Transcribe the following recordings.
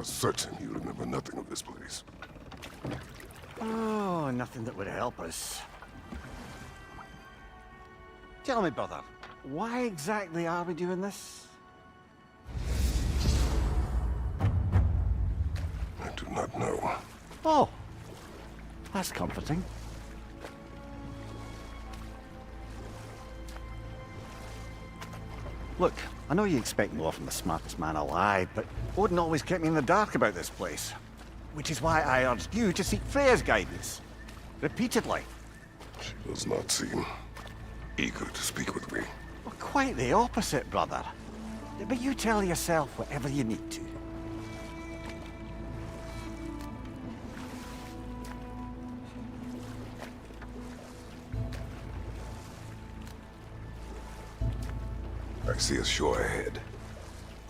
are certain you remember nothing of this place. Oh, nothing that would help us. Tell me, brother, why exactly are we doing this? I do not know. Oh, that's comforting. Look, I know you expect more from the smartest man alive, but Odin always kept me in the dark about this place. Which is why I urged you to seek Freya's guidance. Repeatedly. She does not seem eager to speak with me. Well, quite the opposite, brother. But you tell yourself whatever you need to. I see a shore ahead.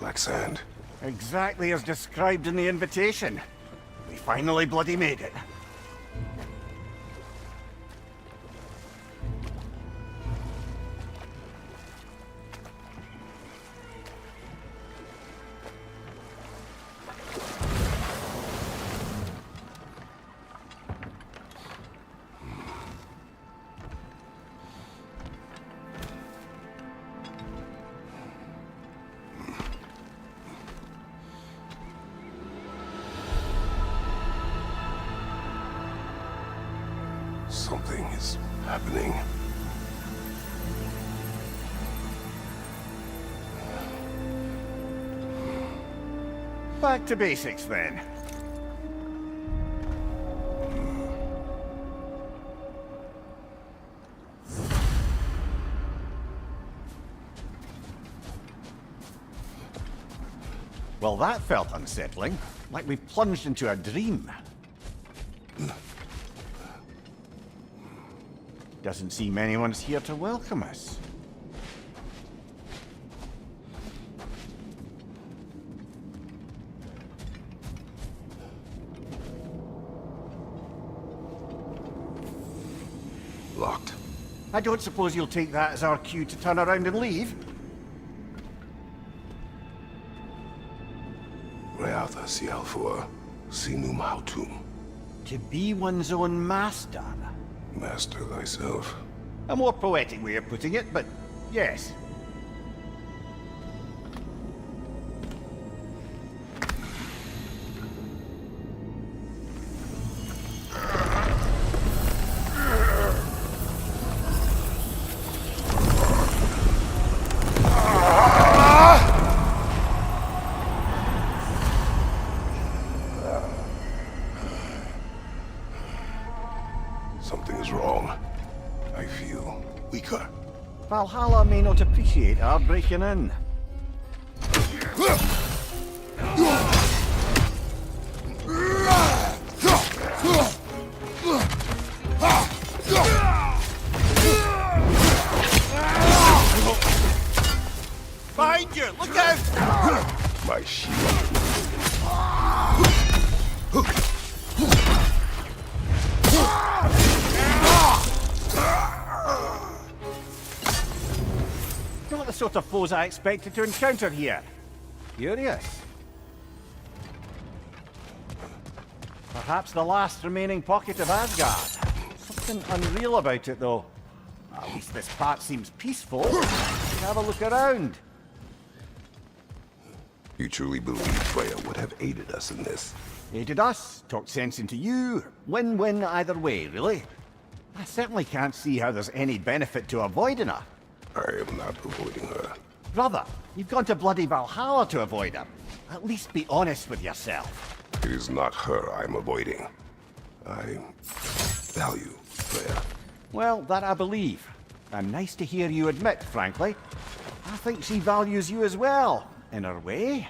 Black sand. Exactly as described in the invitation. We finally bloody made it. Something is happening. Back to basics, then. Well, that felt unsettling. Like we've plunged into a dream. Doesn't seem anyone's here to welcome us. Locked. I don't suppose you'll take that as our cue to turn around and leave? Reatha Sialfor, Sinum Hautum. To be one's own master. Master thyself. A more poetic way of putting it, but yes. Something is wrong. I feel weaker. Valhalla may not appreciate our breaking in. Behind you! Look out! My shield. Not the sort of foes I expected to encounter here. Curious. Perhaps the last remaining pocket of Asgard. Something unreal about it, though. At least this part seems peaceful. Have a look around. You truly believe Freya would have aided us in this? Aided us, talked sense into you. Win-win either way, really. I certainly can't see how there's any benefit to avoiding her. I am not avoiding her. Brother, you've gone to bloody Valhalla to avoid her. At least be honest with yourself. It is not her I'm avoiding. I value Freya. Well, that I believe. And nice to hear you admit, frankly. I think she values you as well, in her way.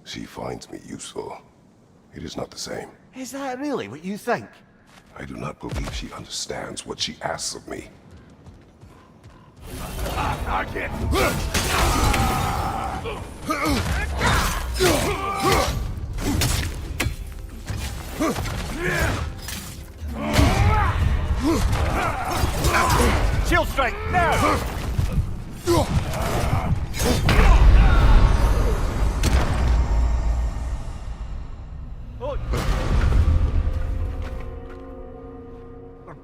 She finds me useful. It is not the same. Is that really what you think? I do not believe she understands what she asks of me. Again. Shield strike, now!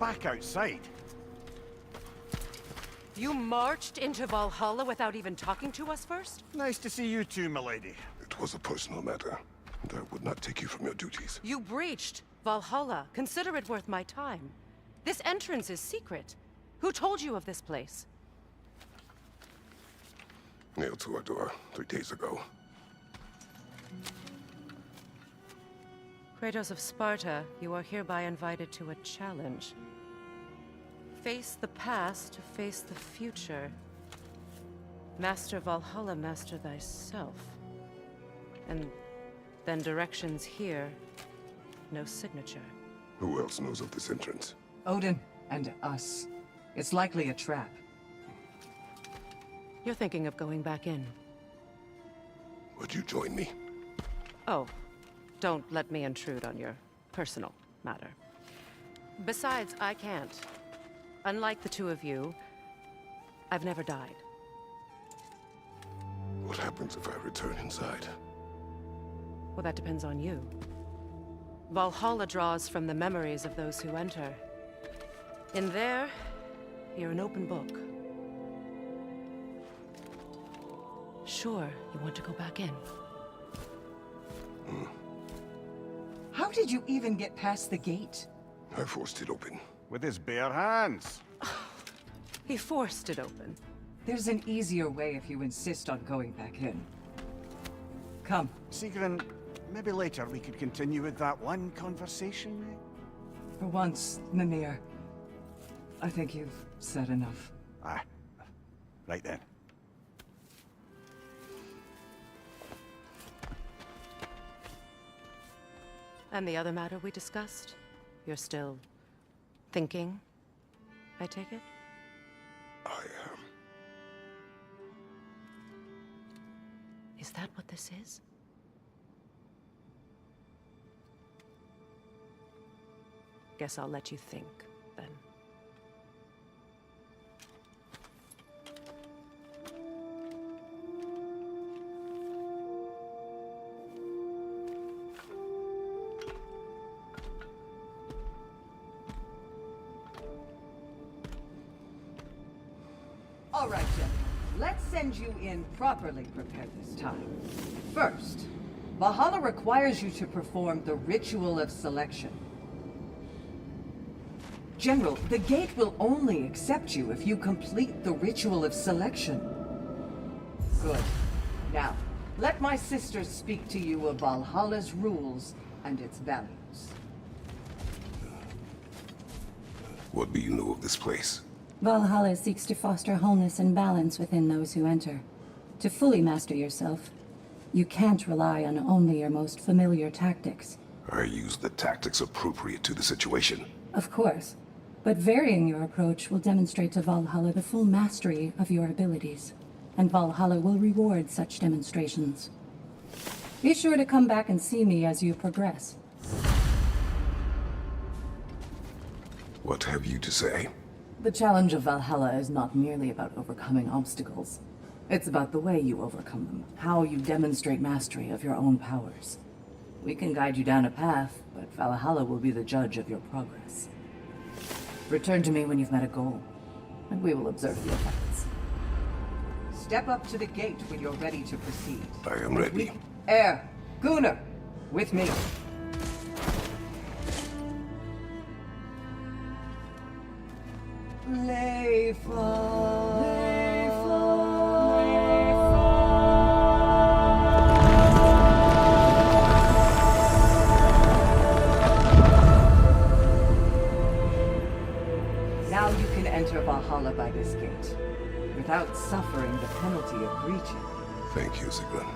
back outside. You marched into Valhalla without even talking to us first? Nice to see you too, milady. It was a personal matter, and I would not take you from your duties. You breached Valhalla. Consider it worth my time. This entrance is secret. Who told you of this place? Nailed to our door 3 days ago. Kratos of Sparta, you are hereby invited to a challenge. Face the past to face the future. Master Valhalla, master thyself. And then directions here, no signature. Who else knows of this entrance? Odin and us. It's likely a trap. You're thinking of going back in. Would you join me? Oh, don't let me intrude on your personal matter. Besides, I can't. Unlike the two of you, I've never died. What happens if I return inside? Well, that depends on you. Valhalla draws from the memories of those who enter. In there, you're an open book. Sure, you want to go back in. How did you even get past the gate? I forced it open. With his bare hands. He forced it open. There's an easier way if you insist on going back in. Come. Sigrun, maybe later we could continue with that one conversation, eh? For once, Mimir. I think you've said enough. Ah, right then. And the other matter we discussed? You're still thinking, I take it? I am. Is that what this is? Guess I'll let you think, then. All right, gentlemen. Let's send you in properly prepared this time. First, Valhalla requires you to perform the Ritual of Selection. General, the gate will only accept you if you complete the Ritual of Selection. Good. Now, let my sisters speak to you of Valhalla's rules and its values. What do you know of this place? Valhalla seeks to foster wholeness and balance within those who enter. To fully master yourself, you can't rely on only your most familiar tactics. I use the tactics appropriate to the situation. Of course, but varying your approach will demonstrate to Valhalla the full mastery of your abilities, and Valhalla will reward such demonstrations. Be sure to come back and see me as you progress. What have you to say? The challenge of Valhalla is not merely about overcoming obstacles. It's about the way you overcome them, how you demonstrate mastery of your own powers. We can guide you down a path, but Valhalla will be the judge of your progress. Return to me when you've met a goal, and we will observe the effects. Step up to the gate when you're ready to proceed. I am ready. Air, Gunnar, with me. Now you can enter Valhalla by this gate, without suffering the penalty of breaching. Thank you, Sigrun.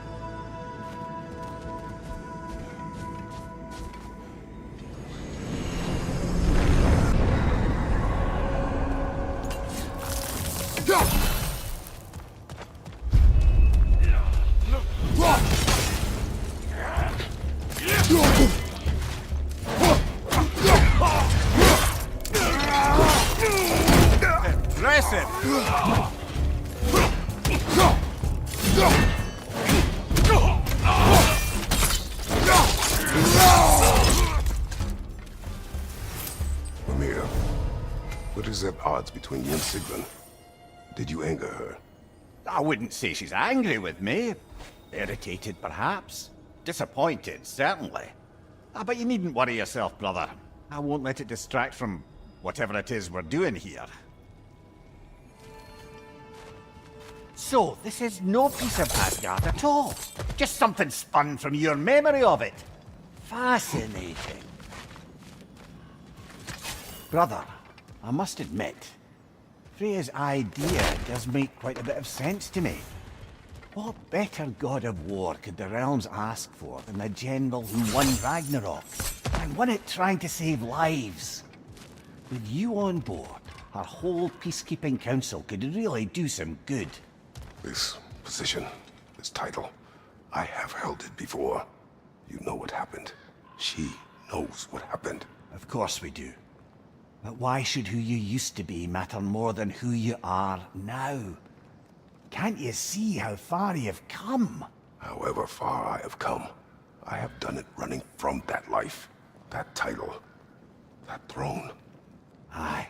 Impressive! Mimir, What is at odds between you and Sigrun? Did you anger her? I wouldn't say she's angry with me. Irritated, perhaps. Disappointed, certainly. But you needn't worry yourself, brother. I won't let it distract from whatever it is we're doing here. So, this is no piece of Asgard at all. Just something spun from your memory of it. Fascinating. Brother, I must admit, Freya's idea does make quite a bit of sense to me. What better god of war could the realms ask for than the general who won Ragnarok, and won it trying to save lives? With you on board, our whole peacekeeping council could really do some good. This position, this title, I have held it before. You know what happened. She knows what happened. Of course we do. But why should who you used to be matter more than who you are now? Can't you see how far you've come? However far I have come, I have done it running from that life, that title, that throne. Aye.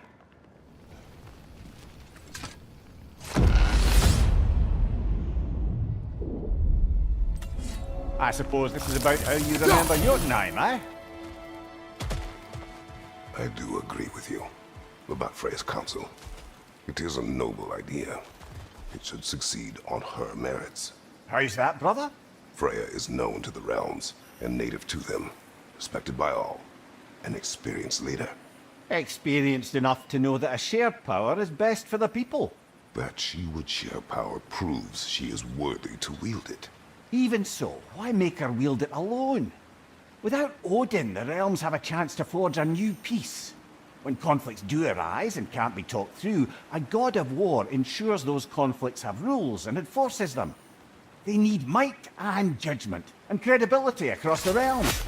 I suppose this is about how you remember Jotunheim, eh? I do agree with you about Freya's council. It is a noble idea. It should succeed on her merits. How's that, brother? Freya is known to the realms and native to them, respected by all, an experienced leader. Experienced enough to know that a shared power is best for the people. That she would share power proves she is worthy to wield it. Even so, why make her wield it alone? Without Odin, the realms have a chance to forge a new peace. When conflicts do arise and can't be talked through, a god of war ensures those conflicts have rules and enforces them. They need might and judgment and credibility across the realms.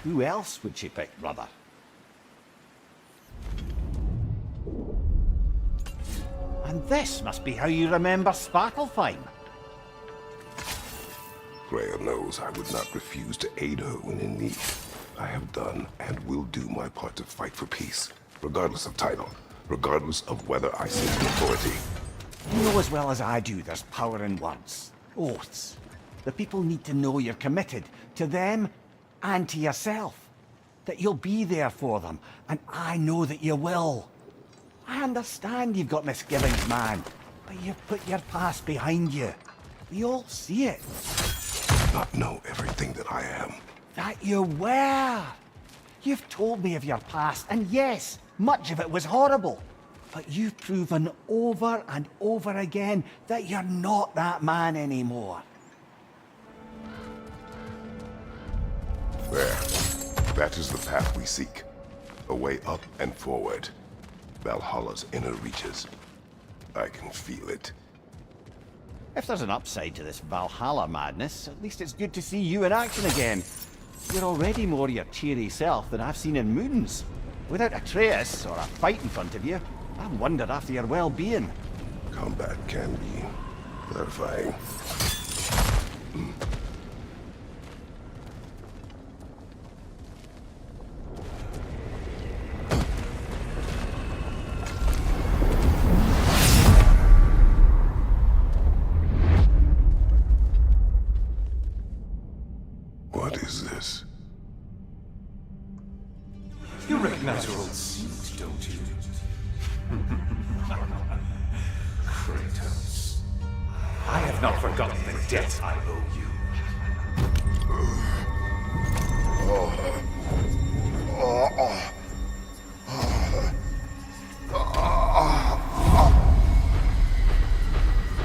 Who else would she pick, brother? And this must be how you remember Svartalfheim. Freya knows I would not refuse to aid her when in need. I have done and will do my part to fight for peace, regardless of title, regardless of whether I seek authority. You know as well as I do there's power in words, oaths. The people need to know you're committed, to them and to yourself. That you'll be there for them, and I know that you will. I understand you've got misgivings, man, but you've put your past behind you. We all see it. Not know everything that I am. That you were. You've told me of your past, and yes, much of it was horrible. But you've proven over and over again that you're not that man anymore. There. That is the path we seek. A way up and forward. Valhalla's inner reaches. I can feel it. If there's an upside to this Valhalla madness, at least it's good to see you in action again. You're already more your cheery self than I've seen in moons. Without Atreus, or a fight in front of you, I wondered after your well-being. Combat can be clarifying. What is this? You recognize your old suit, don't you? Kratos. I have not forgotten the debt I owe you.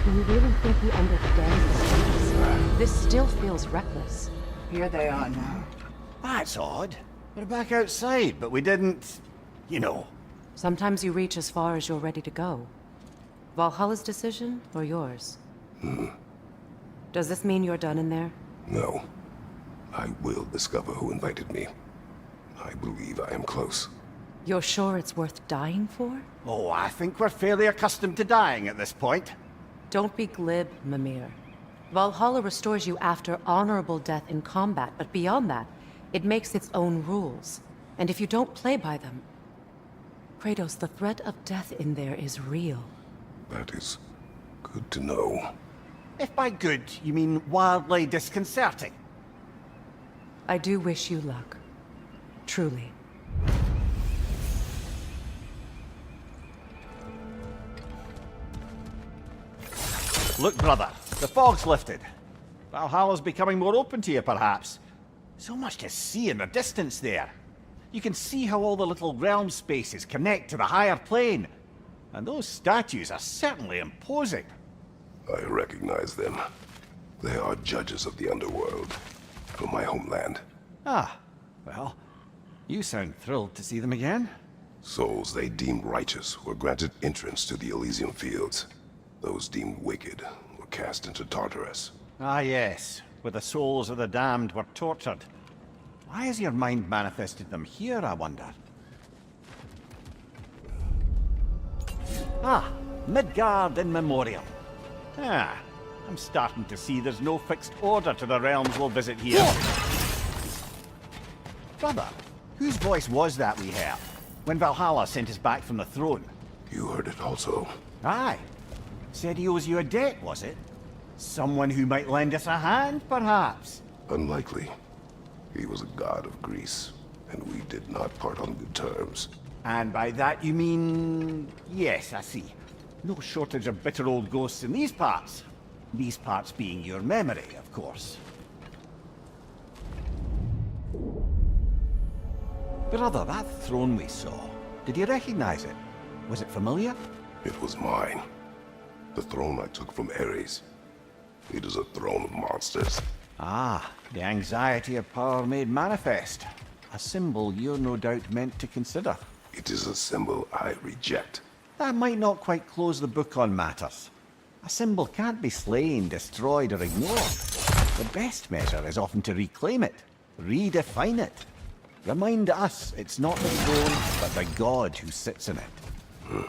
Do you really think he understands this? This still feels reckless. Here they are now. That's odd. We're back outside, but we didn't... you know. Sometimes you reach as far as you're ready to go. Valhalla's decision, or yours? Does this mean you're done in there? No. I will discover who invited me. I believe I am close. You're sure it's worth dying for? Oh, I think we're fairly accustomed to dying at this point. Don't be glib, Mimir. Valhalla restores you after honorable death in combat, but beyond that, it makes its own rules. And if you don't play by them, Kratos, the threat of death in there is real. That is good to know. If by good, you mean wildly disconcerting. I do wish you luck. Truly. Look, brother, the fog's lifted. Valhalla's becoming more open to you, perhaps. So much to see in the distance there. You can see how all the little realm spaces connect to the higher plane. And those statues are certainly imposing. I recognize them. They are judges of the underworld from my homeland. Ah, well, you sound thrilled to see them again. Souls they deemed righteous were granted entrance to the Elysium Fields. Those deemed wicked were cast into Tartarus. Ah, yes, where the souls of the damned were tortured. Why has your mind manifested them here, I wonder? Ah, Midgard in Memoriam. Ah, I'm starting to see there's no fixed order to the realms we'll visit here. Brother, whose voice was that we heard when Valhalla sent us back from the throne? You heard it also. Aye. Said he owes you a debt, was it? Someone who might lend us a hand, perhaps? Unlikely. He was a god of Greece, and we did not part on good terms. And by that you mean... Yes, I see. No shortage of bitter old ghosts in these parts. These parts being your memory, of course. Brother, that throne we saw, did you recognize it? Was it familiar? It was mine. The throne I took from Ares. It is a throne of monsters. Ah, the anxiety of power made manifest. A symbol you're no doubt meant to consider. It is a symbol I reject. That might not quite close the book on matters. A symbol can't be slain, destroyed, or ignored. The best measure is often to reclaim it, redefine it. Remind us it's not the throne, but the god who sits in it.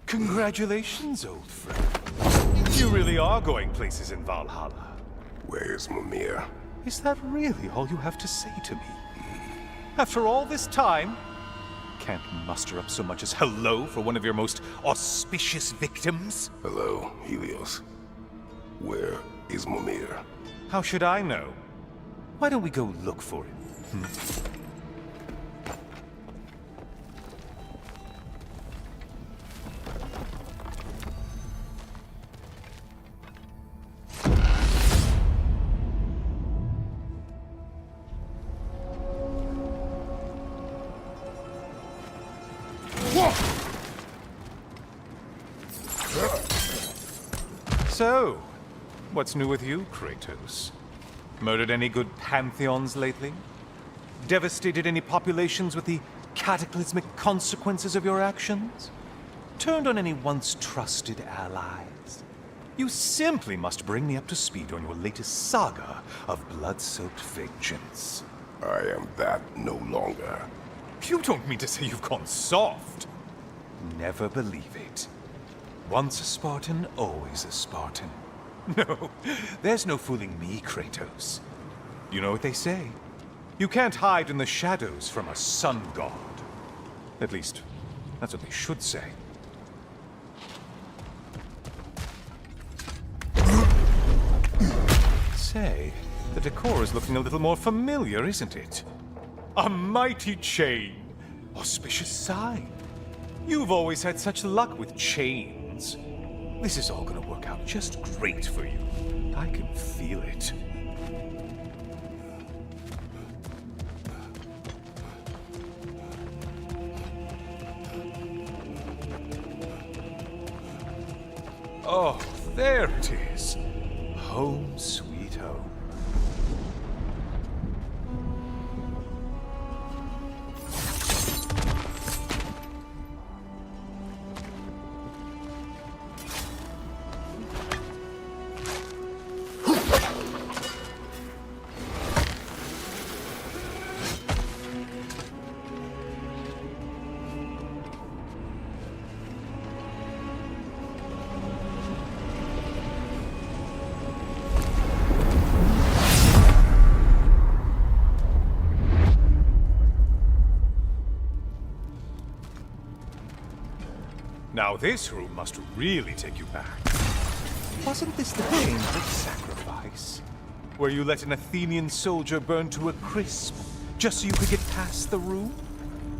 Congratulations, old friend. You really are going places in Valhalla. Where's Mimir? Is that really all you have to say to me? After all this time, can't muster up so much as hello for one of your most auspicious victims? Hello, Helios. Where is Mimir? How should I know? Why don't we go look for him? So, what's new with you, Kratos? Murdered any good pantheons lately? Devastated any populations with the cataclysmic consequences of your actions? Turned on any once trusted allies? You simply must bring me up to speed on your latest saga of blood-soaked vengeance. I am that no longer. You don't mean to say you've gone soft? Never believe it. Once a Spartan, always a Spartan. No, there's no fooling me, Kratos. You know what they say? You can't hide in the shadows from a sun god. At least, that's what they should say. Say, The decor is looking a little more familiar, isn't it? A mighty chain. Auspicious sign. You've always had such luck with chains. This is all gonna work out just great for you. I can feel it. Oh, there it is. Home sweet home. Now this room must really take you back. Wasn't this the Chamber of Sacrifice? Where you let an Athenian soldier burn to a crisp, just so you could get past the room?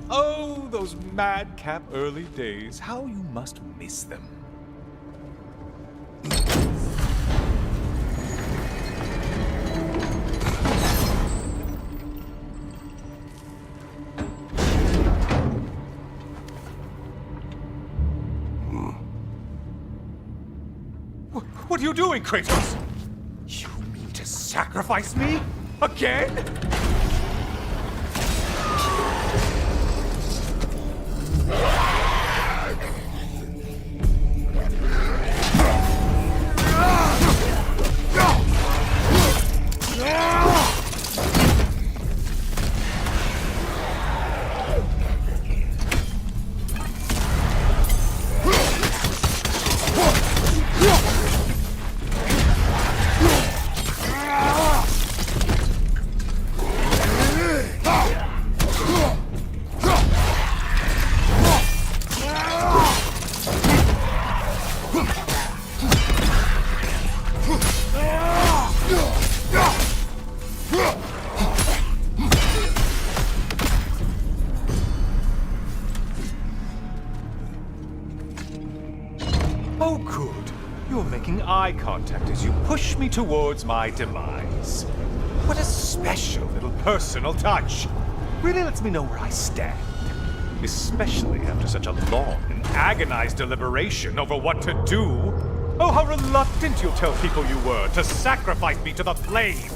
Oh, those madcap early days. How you must miss them. What are you doing, Kratos? You mean to sacrifice me? Again? Oh, good. You're making eye contact as you push me towards my demise. What a special little personal touch. Really lets me know where I stand. Especially after such a long and agonized deliberation over what to do. Oh, how reluctant you'll tell people you were to sacrifice me to the flame.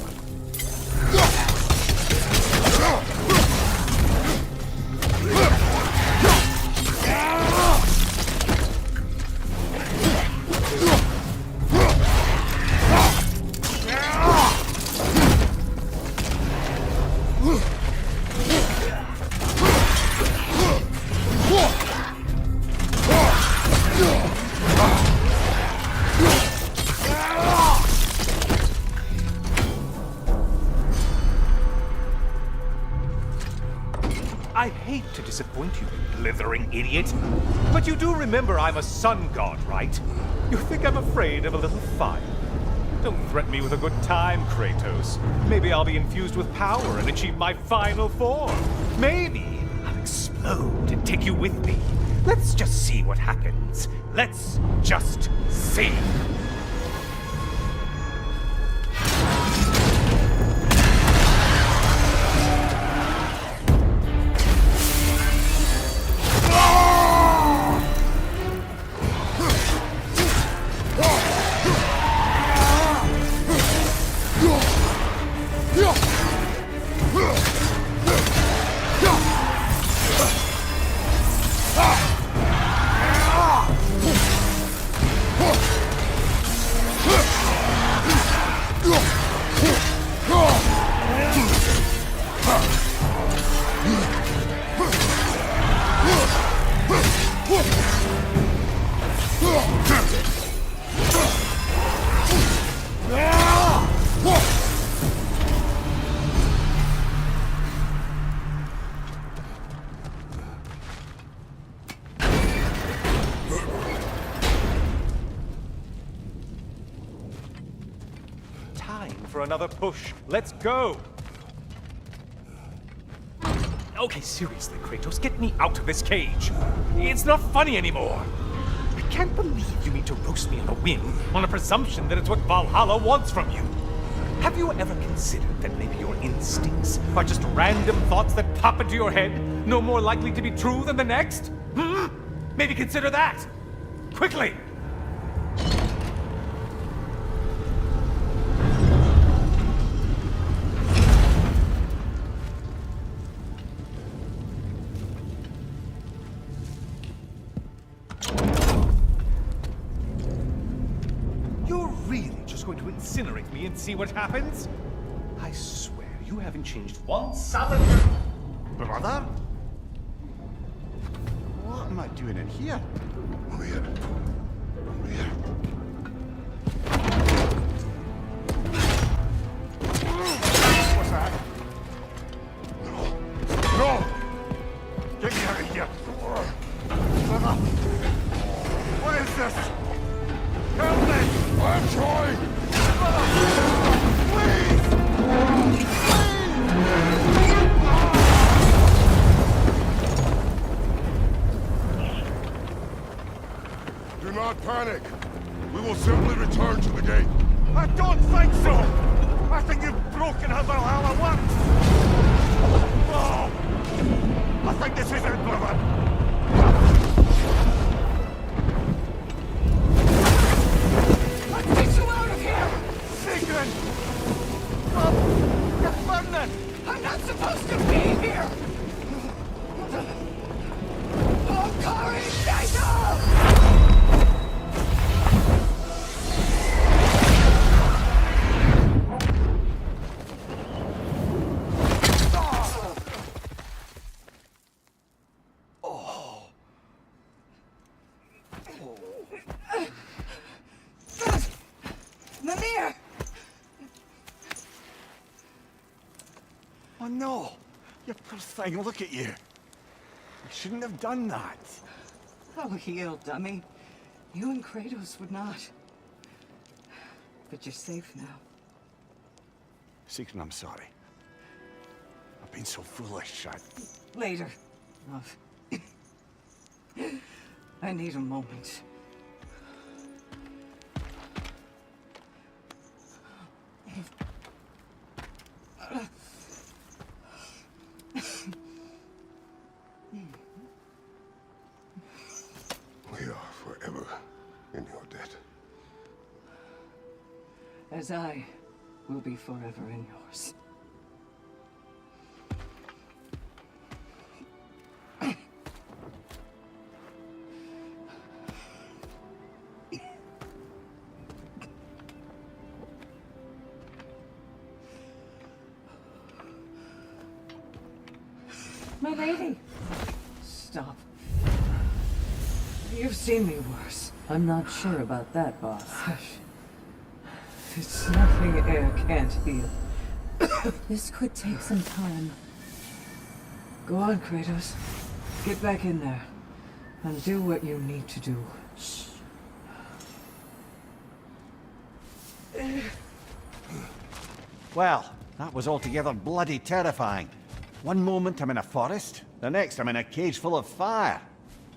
I hate to disappoint you, blithering idiot. But you do remember I'm a sun god, right? You think I'm afraid of a little fire? Don't threaten me with a good time, Kratos. Maybe I'll be infused with power and achieve my final form. Maybe I'll explode and take you with me. Let's just see what happens. Let's just see. for another push. Let's go! Okay, seriously, Kratos, get me out of this cage. It's not funny anymore. I can't believe you mean to roast me on a whim, on a presumption that it's what Valhalla wants from you. Have you ever considered that maybe your instincts are just random thoughts that pop into your head, no more likely to be true than the next? Hmm? Maybe consider that! Quickly! You're really just going to incinerate me and see what happens? I swear, you haven't changed one solid... Brother? What am I doing in here? Over here. Over here. What's that? No! Get me out of here! Brother! What is this? Help me! I'm trying! Please! Do not panic. We will simply return to the gate. I don't think so! I think you've broken how Valhalla works! Oh! I think this is it, brother! Let's get you out of here! Sigrun! Oh, you're burning! I'm not supposed to be here! Oh, Kari, Mimir! Oh no! You poor thing, look at you! You shouldn't have done that. Oh, heal, dummy. You and Kratos would not. But you're safe now. Sigrun, I'm sorry. I've been so foolish. Later, love. I need a moment. We are forever in your debt. As I will be forever in yours. My lady! Stop. You've seen me worse. I'm not sure about that, boss. Hush. It's nothing air can't heal. This could take some time. Go on, Kratos. Get back in there. And do what you need to do. Shh. Well, that was altogether bloody terrifying. One moment I'm in a forest, the next I'm in a cage full of fire.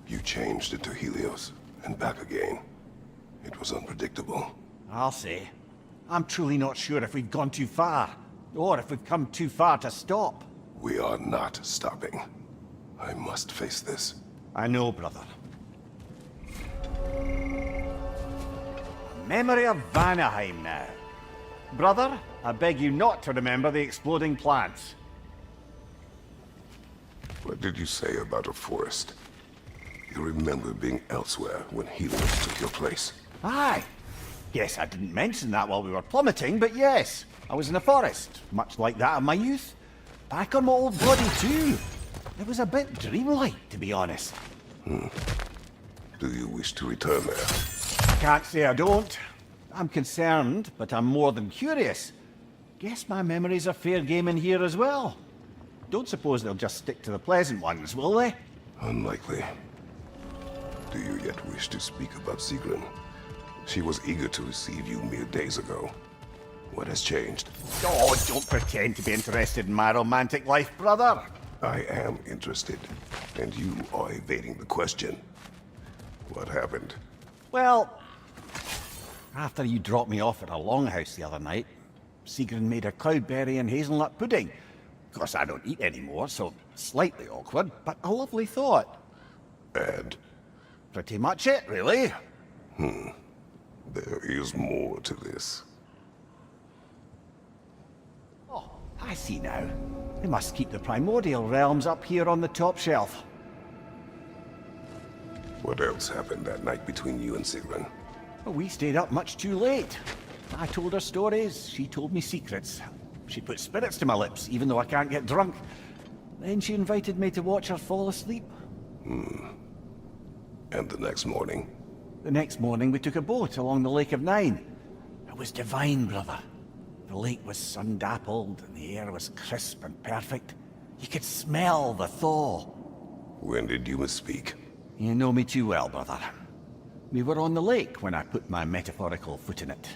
You changed into Helios and back again. It was unpredictable. I'll say. I'm truly not sure if we've gone too far, or if we've come too far to stop. We are not stopping. I must face this. I know, brother. Memory of Vanaheim now. Brother, I beg you not to remember the exploding plants. What did you say about a forest? You remember being elsewhere when Helios took your place. Aye. Yes, I didn't mention that while we were plummeting, but yes, I was in a forest, much like that of my youth. Back on my old body too. It was a bit dreamlike, to be honest. Do you wish to return there? Can't say I don't. I'm concerned, but I'm more than curious. Guess my memories are fair game in here as well. Don't suppose they'll just stick to the pleasant ones, will they? Unlikely. Do you yet wish to speak about Sigrun? She was eager to receive you mere days ago. What has changed? Oh, don't pretend to be interested in my romantic life, brother. I am interested, and you are evading the question. What happened? Well, after you dropped me off at a longhouse the other night, Sigrun made a cloudberry and hazelnut pudding. Of course, I don't eat anymore, so slightly awkward, but a lovely thought. And Pretty much it, really. there is more to this. Oh, I see now. They must keep the primordial realms up here on the top shelf. What else happened that night between you and Sigrun? Well, we stayed up much too late. I told her stories, she told me secrets. She put spirits to my lips, even though I can't get drunk. Then she invited me to watch her fall asleep. And the next morning? The next morning we took a boat along the Lake of Nine. It was divine, brother. The lake was sun-dappled and the air was crisp and perfect. You could smell the thaw. When did you misspeak? You know me too well, brother. We were on the lake when I put my metaphorical foot in it.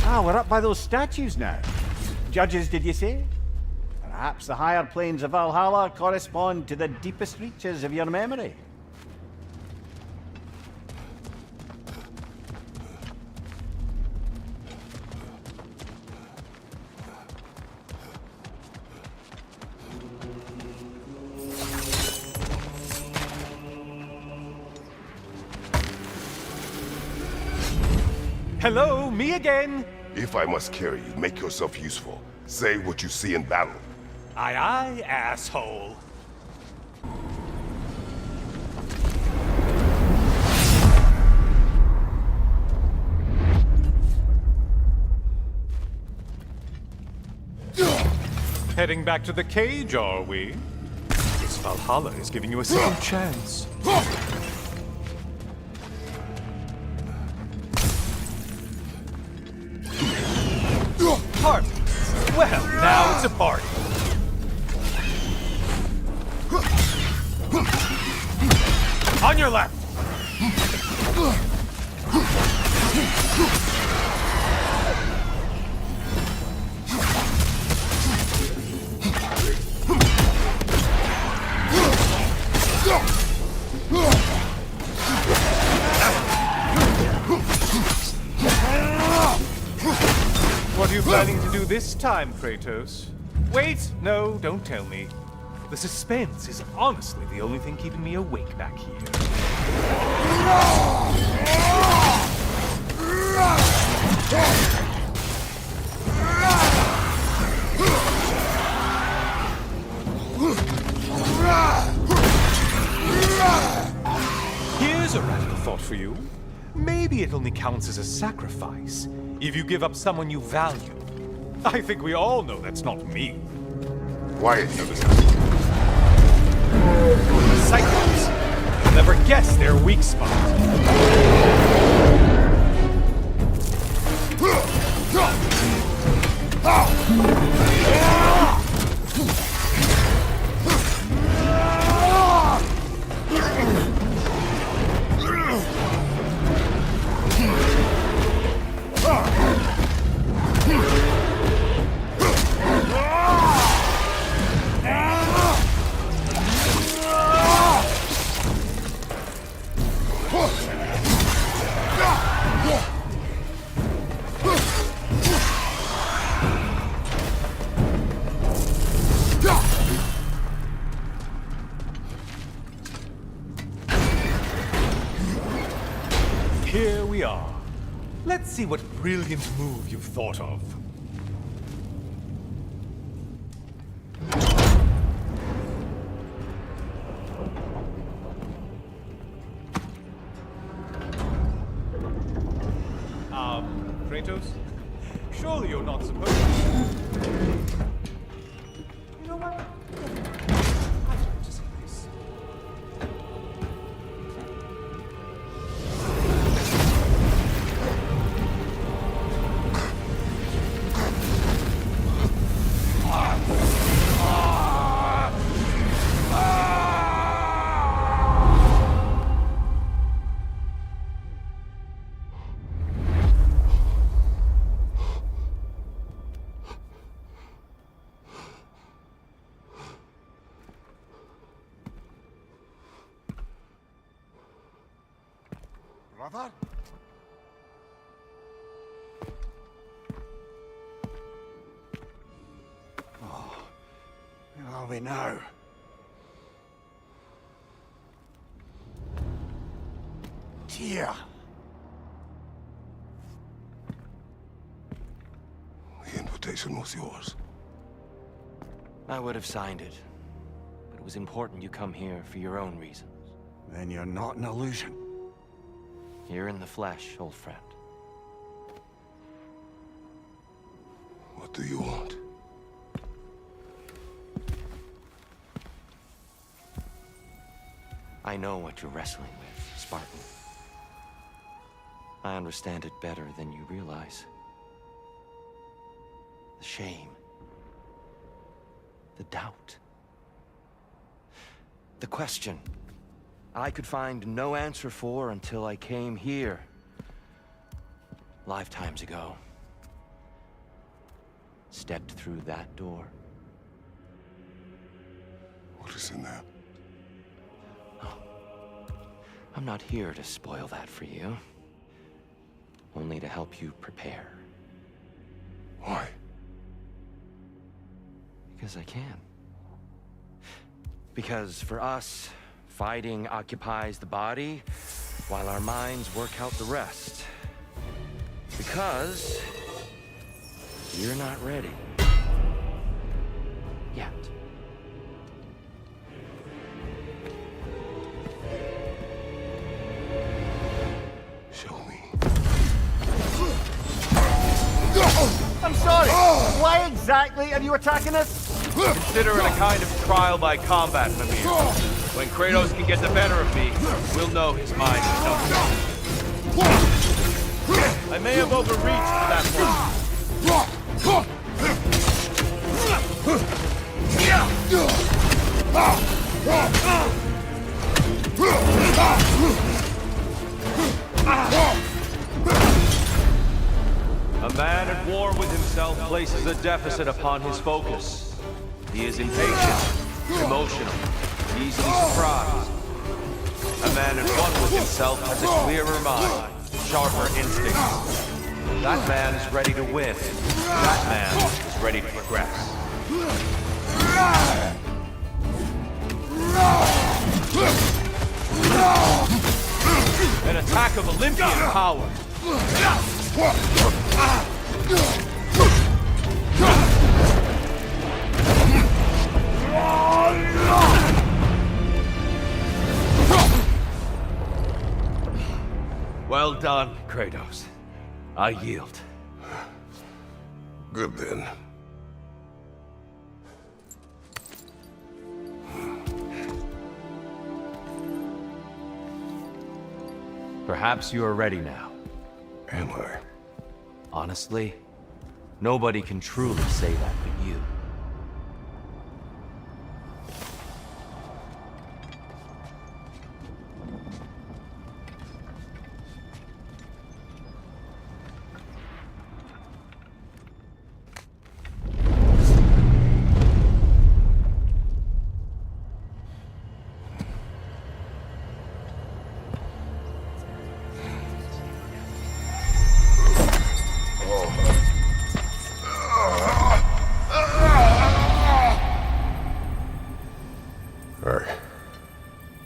Ah, we're up by those statues now. Judges, did you say? Perhaps the higher planes of Valhalla correspond to the deepest reaches of your memory. Hello, me again! If I must carry you, make yourself useful. Say what you see in battle. Aye aye, asshole. Heading back to the cage, are we? This Valhalla is giving you a second chance. Party. Well, now it's a party. On your left. What are you planning to do this time, Kratos? Wait! No, don't tell me. The suspense is honestly the only thing keeping me awake back here. Here's a radical thought for you. Maybe it only counts as a sacrifice if you give up someone you value. I think we all know that's not me. Quiet, Cyclops. You'll never guess their weak spot. Here we are. Let's see what brilliant move you've thought of. Kratos? Surely you're not supposed to... You know what? I should just say this. Brother? Oh, where are we now? Tyr! The invitation was yours. I would have signed it, but it was important you come here for your own reasons. Then you're not an illusion. Here in the flesh, old friend. What do you want? I know what you're wrestling with, Spartan. I understand it better than you realize. The shame. The doubt. The question I could find no answer for until I came here. Lifetimes ago. Stepped through that door. What is in there? I'm not here to spoil that for you. Only to help you prepare. Why? Because I can. Because for us, fighting occupies the body, while our minds work out the rest. Because you're not ready. Yet. Show me. I'm sorry! Why exactly are you attacking us? Consider it a kind of trial by combat, Mimir. When Kratos can get the better of me, we'll know his mind is no strong. I may have overreached to that point. A man at war with himself places a deficit upon his focus. He is impatient, emotional, easily surprised. A man at one with himself has a clearer mind, sharper instincts. That man is ready to win. That man is ready to progress. An attack of Olympian power. Well done, Kratos. I yield. Good then. Perhaps you are ready now. Am I? Honestly, nobody can truly say that but you. I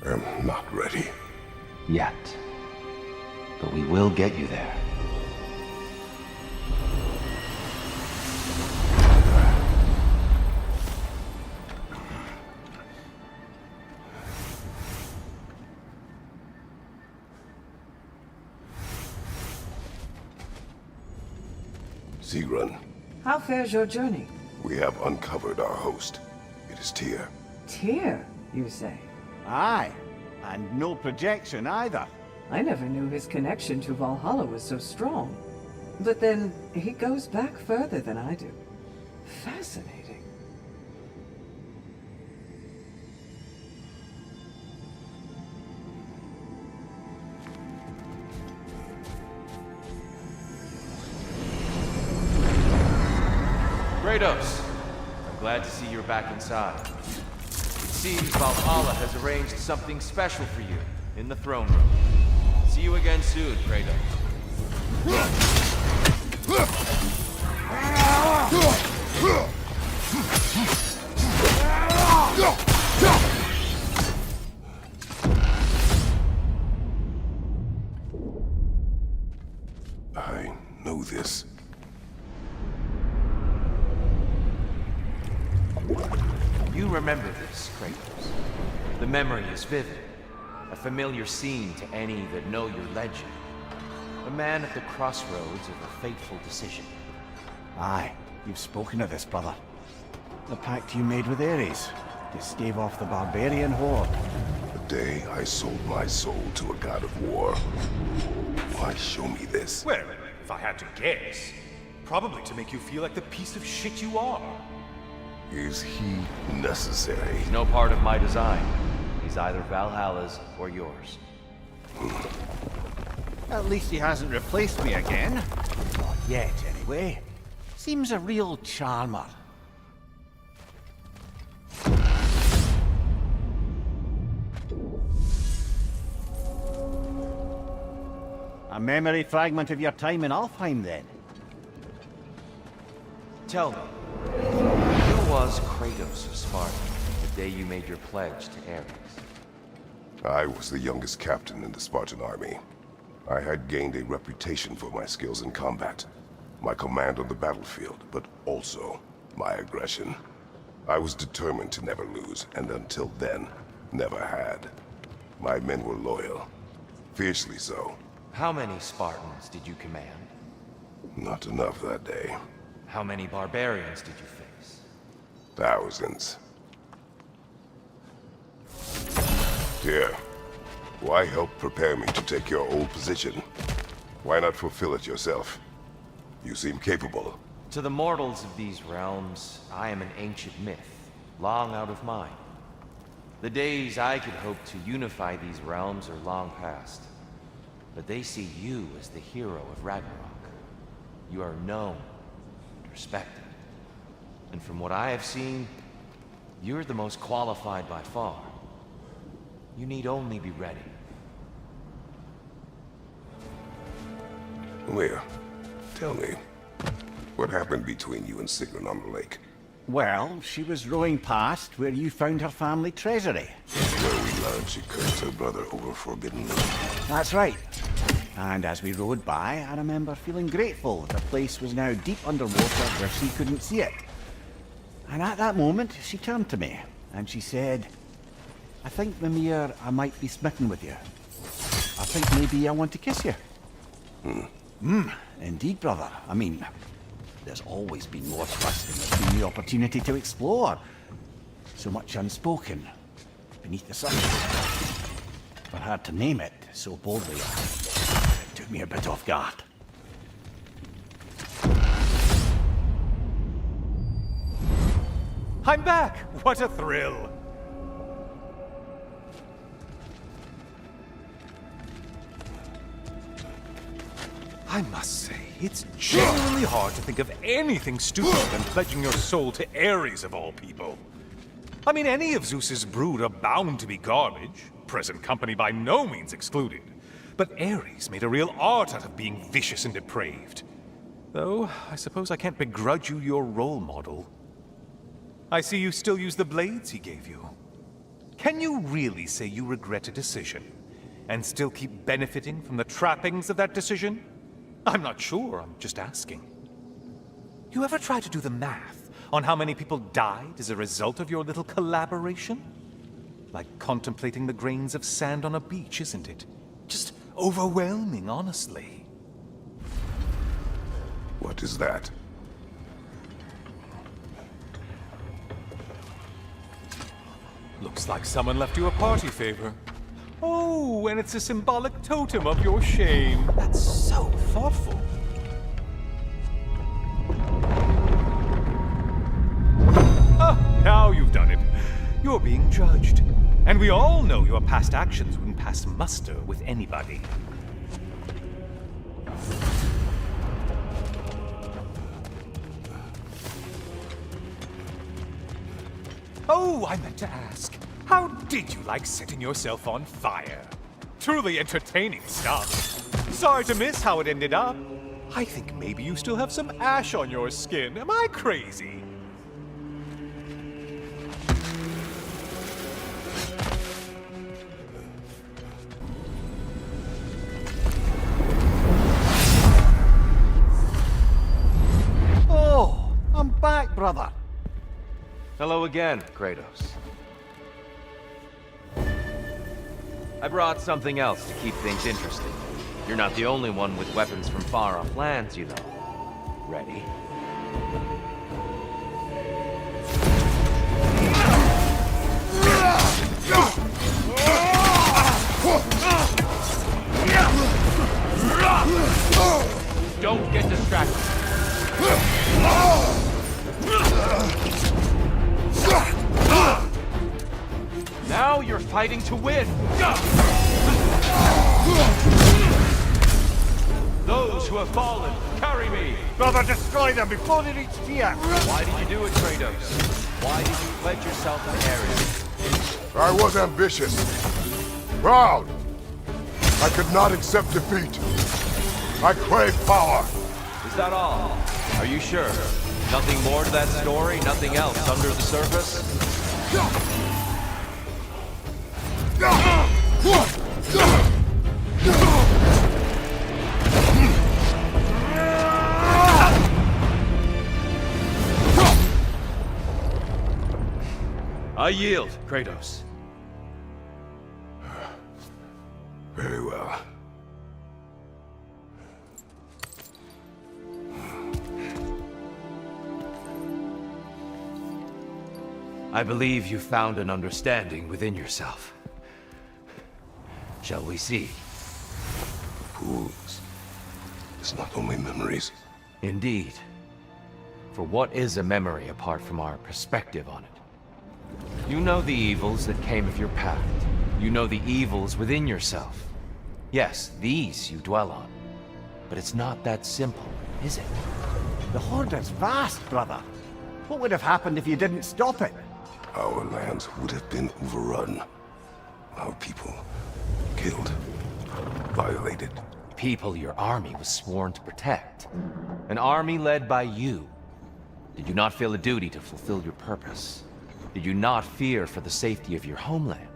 am not ready. Yet. But we will get you there. Sigrun, How fares your journey? we have uncovered our host. It is Tyr. Tyr, you say? Aye, and no projection either. I never knew his connection to Valhalla was so strong. But then, he goes back further than I do. Fascinating. Kratos, I'm glad to see you're back inside. It seems Valhalla has arranged something special for you in the throne room. See you again soon, Kratos. I know this. You remember this, Kratos. The memory is vivid. A familiar scene to any that know your legend. A man at the crossroads of a fateful decision. Aye, you've spoken of this, brother. The pact you made with Ares to stave off the barbarian horde. The day I sold my soul to a god of war. Why show me this? Well, if I had to guess, probably to make you feel like the piece of shit you are. Is he necessary? He's no part of my design. He's either Valhalla's or yours. At least he hasn't replaced me again. Not yet, anyway. Seems a real charmer. A memory fragment of your time in Alfheim, then? Tell me, who was Kratos of Sparta the day you made your pledge to Ares? I was the youngest captain in the Spartan army. I had gained a reputation for my skills in combat, my command on the battlefield, but also my aggression. I was determined to never lose, and until then, never had. My men were loyal, fiercely so. How many Spartans did you command? Not enough that day. How many barbarians did you face? Thousands. Here, why help prepare me to take your old position? Why not fulfill it yourself? You seem capable. To the mortals of these realms, I am an ancient myth, long out of mind. The days I could hope to unify these realms are long past. But they see you as the hero of Ragnarok. You are known and respected. And from what I have seen, you're the most qualified by far. You need only be ready. Leah, tell me, what happened between you and Sigrun on the lake? Well, she was rowing past where you found her family treasury. Where we learned she cursed her brother over Forbidden Lake. That's right. And as we rowed by, I remember feeling grateful that the place was now deep underwater where she couldn't see it. And at that moment, she turned to me, and she said, I think, Mimir, I might be smitten with you. I think maybe I want to kiss you. Indeed, brother. I mean, there's always been more trust and there's been the opportunity to explore. So much unspoken, beneath the surface. For her to name it so boldly, it took me a bit off guard. I'm back! What a thrill! I must say, it's genuinely hard to think of anything stupider than pledging your soul to Ares of all people. I mean, any of Zeus's brood are bound to be garbage, present company by no means excluded. But Ares made a real art out of being vicious and depraved. Though, I suppose I can't begrudge you your role model. I see you still use the blades he gave you. Can you really say you regret a decision, and still keep benefiting from the trappings of that decision? I'm not sure, I'm just asking. You ever try to do the math on how many people died as a result of your little collaboration? Like contemplating the grains of sand on a beach, isn't it? Just overwhelming, honestly. What is that? Looks like someone left you a party favor. Oh, and it's a symbolic totem of your shame. That's so thoughtful. Ah, now you've done it. You're being judged. And we all know your past actions wouldn't pass muster with anybody. Oh, I meant to ask. How did you like setting yourself on fire? Truly entertaining stuff. Sorry to miss how it ended up. I think maybe you still have some ash on your skin. Am I crazy? Oh, I'm back, brother. Hello again, Kratos. I brought something else to keep things interesting. You're not the only one with weapons from far-off lands, you know. Ready? Don't get distracted. Now you're fighting to win! Those who have fallen, carry me! Brother, destroy them before they reach here. Why did you do it, Kratos? Why did you pledge yourself to Ares? I was ambitious. Proud. I could not accept defeat. I crave power. Is that all? Are you sure? Nothing more to that story? Nothing else under the surface? I yield, Kratos. Very well. I believe you found an understanding within yourself. Shall we see? Fools. It's not only memories. Indeed. For what is a memory apart from our perspective on it? You know the evils that came of your pact. You know the evils within yourself. Yes, these you dwell on. But it's not that simple, is it? The Horde is vast, brother. What would have happened if you didn't stop it? Our lands would have been overrun. Our people killed, violated. People your army was sworn to protect. An army led by you. Did you not feel a duty to fulfill your purpose? Did you not fear for the safety of your homeland?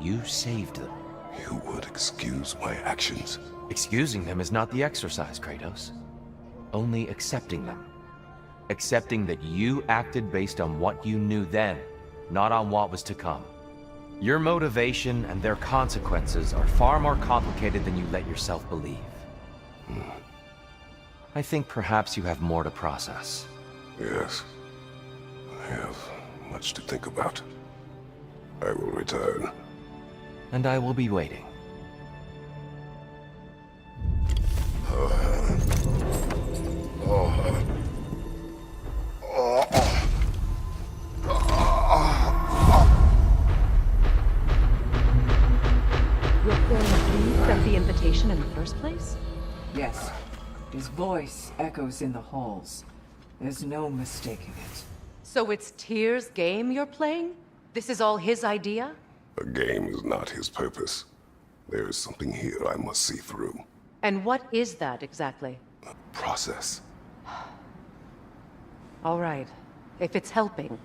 You saved them. You would excuse my actions. Excusing them is not the exercise, Kratos. Only accepting them. Accepting that you acted based on what you knew then, not on what was to come. Your motivation and their consequences are far more complicated than you let yourself believe. I think perhaps you have more to process. Yes. I have much to think about. I will return. And I will be waiting. Your former sent the invitation in the first place? Yes. His voice echoes in the halls. There's no mistaking it. So it's Tyr's game you're playing? This is all his idea? A game is not his purpose. There is something here I must see through. And what is that exactly? A process. All right. If it's helping,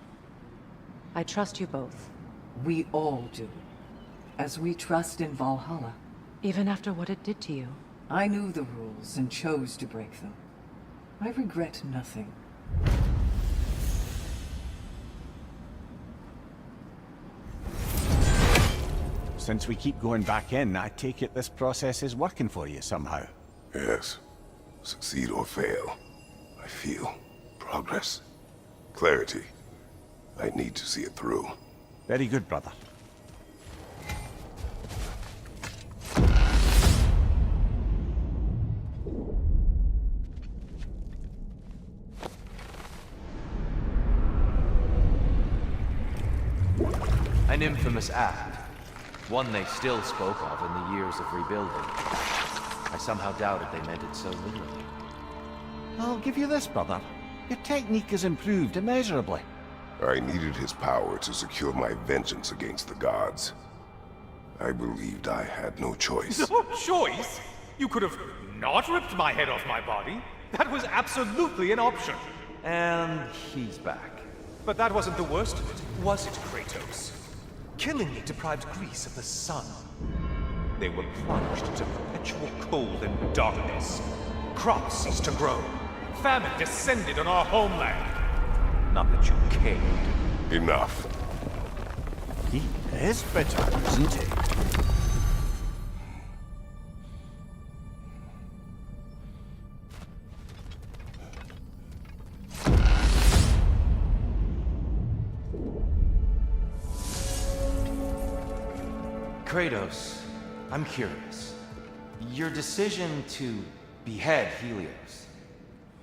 I trust you both. We all do. As we trust in Valhalla. Even after what it did to you. I knew the rules and chose to break them. I regret nothing. Since we keep going back in, I take it this process is working for you somehow. Yes. Succeed or fail. I feel progress. Clarity. I need to see it through. Very good, brother. An infamous act. One they still spoke of in the years of rebuilding. I somehow doubted they meant it so literally. I'll give you this, brother. Your technique has improved immeasurably. I needed his power to secure my vengeance against the gods. I believed I had no choice. No choice? You could have not ripped my head off my body. That was absolutely an option. And he's back. But that wasn't the worst of it, was it, Kratos? Killing me deprived Greece of the sun. They were plunged into perpetual cold and darkness. Crops ceased to grow. Famine descended on our homeland. Not that you cared. Enough. He is bitter, isn't he? Kratos, I'm curious. Your decision to behead Helios,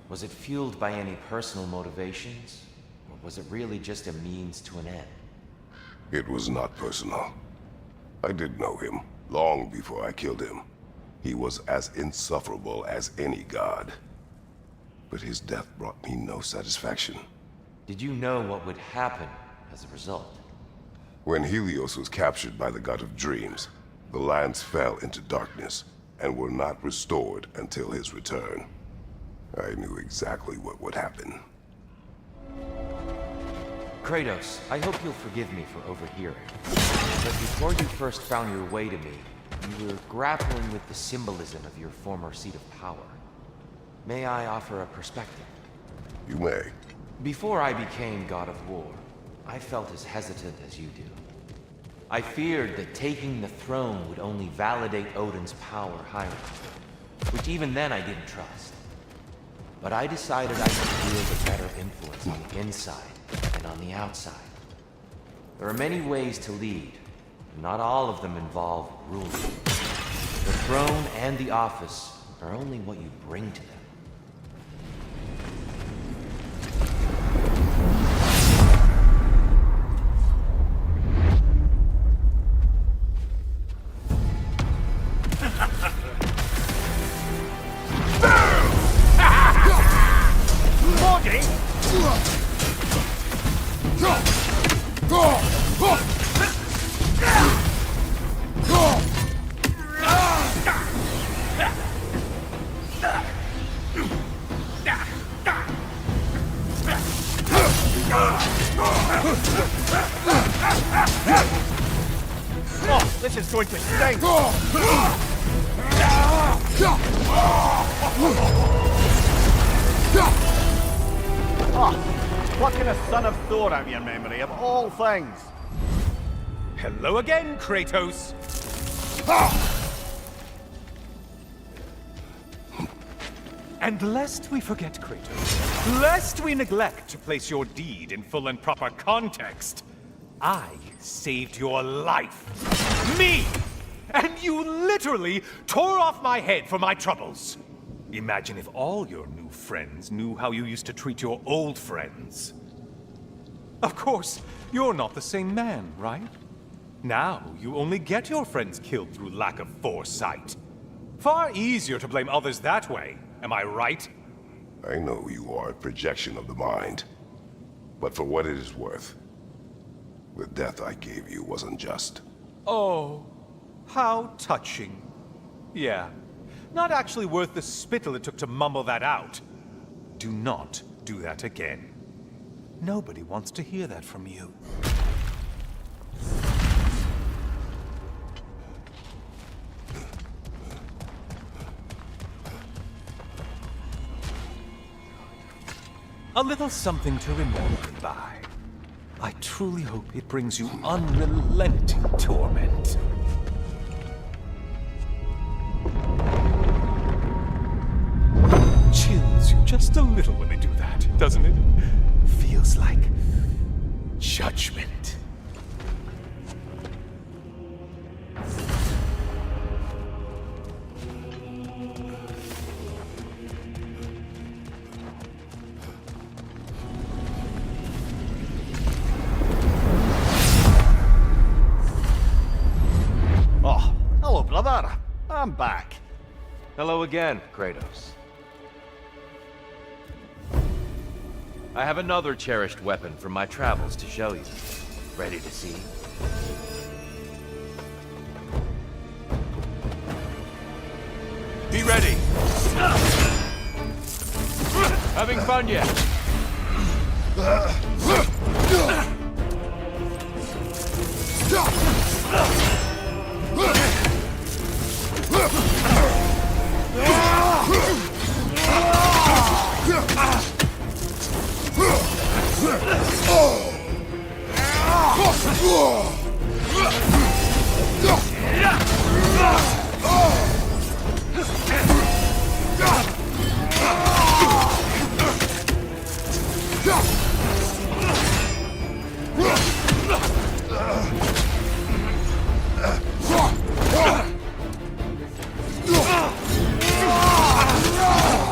was it fueled by any personal motivations? Or was it really just a means to an end? It was not personal. I did know him, long before I killed him. He was as insufferable as any god. But his death brought me no satisfaction. Did you know what would happen as a result? When Helios was captured by the god of dreams, the lands fell into darkness and were not restored until his return. I knew exactly what would happen. Kratos, I hope you'll forgive me for overhearing. But before you first found your way to me, you were grappling with the symbolism of your former seat of power. May I offer a perspective? You may. Before I became God of War, I felt as hesitant as you do. I feared that taking the throne would only validate Odin's power hierarchy, which even then I didn't trust. But I decided I could wield a better influence on the inside than on the outside. There are many ways to lead, and not all of them involve ruling. The throne and the office are only what you bring to them. Oh, this is going to stink! Oh, plucking a son of Thor out of your memory, of all things! Hello again, Kratos! And lest we forget, Kratos, lest we neglect to place your deed in full and proper context, I saved your life. Me! And you literally tore off my head for my troubles. Imagine if all your new friends knew how you used to treat your old friends. Of course, you're not the same man, right? Now, you only get your friends killed through lack of foresight. Far easier to blame others that way, am I right? I know you are a projection of the mind. But for what it is worth, the death I gave you was unjust. Oh, how touching. Yeah, not actually worth the spittle it took to mumble that out. Do not do that again. Nobody wants to hear that from you. A little something to remember by. I truly hope it brings you unrelenting torment. Chills you just a little when they do that, doesn't it? Feels like judgment. Hello, brother. I'm back. Hello again, Kratos. I have another cherished weapon from my travels to show you. Ready to see? Be ready. Having fun yet?